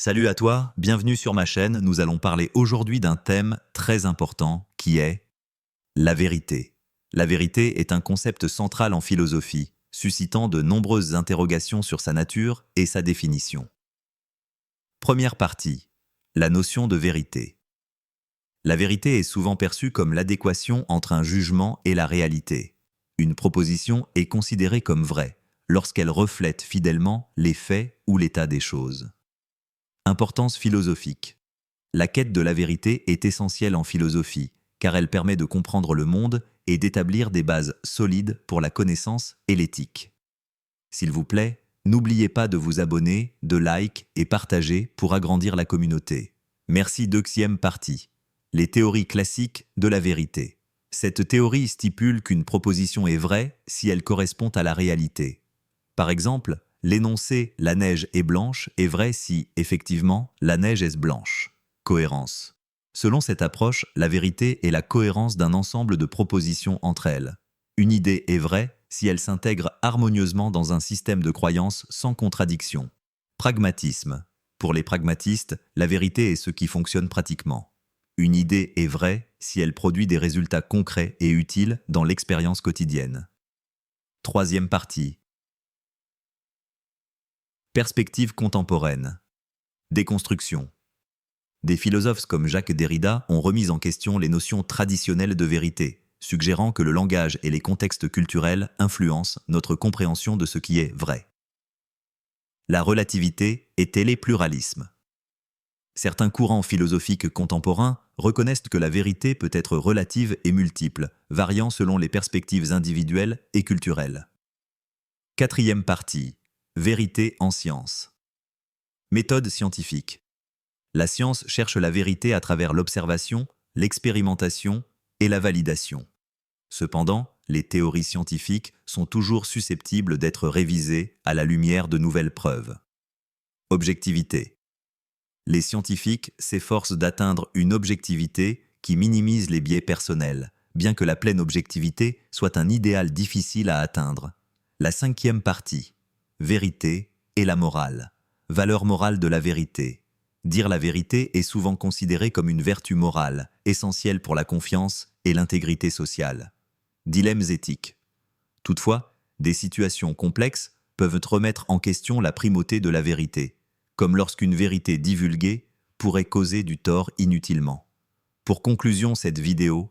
Salut à toi, bienvenue sur ma chaîne. Nous allons parler aujourd'hui d'un thème très important qui est la vérité. La vérité est un concept central en philosophie, suscitant de nombreuses interrogations sur sa nature et sa définition. Première partie, la notion de vérité. La vérité est souvent perçue comme l'adéquation entre un jugement et la réalité. Une proposition est considérée comme vraie lorsqu'elle reflète fidèlement les faits ou l'état des choses. Importance philosophique. La quête de la vérité est essentielle en philosophie, car elle permet de comprendre le monde et d'établir des bases solides pour la connaissance et l'éthique. S'il vous plaît, n'oubliez pas de vous abonner, de like et partager pour agrandir la communauté. Merci. Deuxième partie. Les théories classiques de la vérité. Cette théorie stipule qu'une proposition est vraie si elle correspond à la réalité. Par exemple, l'énoncé « la neige est blanche » est vrai si, effectivement, la neige est blanche. Cohérence. Selon cette approche, la vérité est la cohérence d'un ensemble de propositions entre elles. Une idée est vraie si elle s'intègre harmonieusement dans un système de croyances sans contradiction. Pragmatisme. Pour les pragmatistes, la vérité est ce qui fonctionne pratiquement. Une idée est vraie si elle produit des résultats concrets et utiles dans l'expérience quotidienne. Troisième partie. Perspective contemporaine. Déconstruction. Des philosophes comme Jacques Derrida ont remis en question les notions traditionnelles de vérité, suggérant que le langage et les contextes culturels influencent notre compréhension de ce qui est vrai. La relativité et télépluralisme. Certains courants philosophiques contemporains reconnaissent que la vérité peut être relative et multiple, variant selon les perspectives individuelles et culturelles. Quatrième partie. Vérité en science. Méthode scientifique. La science cherche la vérité à travers l'observation, l'expérimentation et la validation. Cependant, les théories scientifiques sont toujours susceptibles d'être révisées à la lumière de nouvelles preuves. Objectivité. Les scientifiques s'efforcent d'atteindre une objectivité qui minimise les biais personnels, bien que la pleine objectivité soit un idéal difficile à atteindre. La cinquième partie. Vérité et la morale. Valeur morale de la vérité. Dire la vérité est souvent considéré comme une vertu morale, essentielle pour la confiance et l'intégrité sociale. Dilemmes éthiques. Toutefois, des situations complexes peuvent remettre en question la primauté de la vérité, comme lorsqu'une vérité divulguée pourrait causer du tort inutilement. Pour conclusion cette vidéo,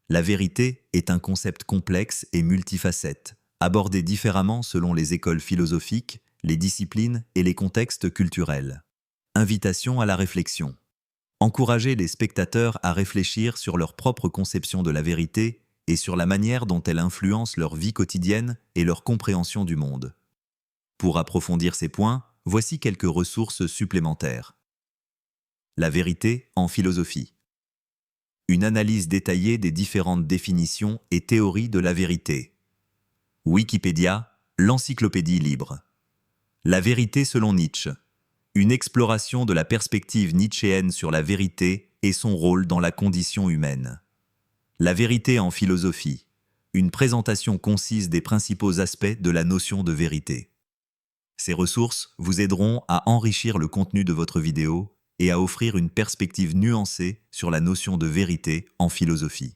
la vérité est un concept complexe et multifacette, abordé différemment selon les écoles philosophiques, les disciplines et les contextes culturels. Invitation à la réflexion. Encourager les spectateurs à réfléchir sur leur propre conception de la vérité et sur la manière dont elle influence leur vie quotidienne et leur compréhension du monde. Pour approfondir ces points, voici quelques ressources supplémentaires. La vérité en philosophie. Une analyse détaillée des différentes définitions et théories de la vérité. Wikipédia, l'encyclopédie libre. La vérité selon Nietzsche. Une exploration de la perspective nietzschéenne sur la vérité et son rôle dans la condition humaine. La vérité en philosophie. Une présentation concise des principaux aspects de la notion de vérité. Ces ressources vous aideront à enrichir le contenu de votre vidéo et à offrir une perspective nuancée sur la notion de vérité en philosophie.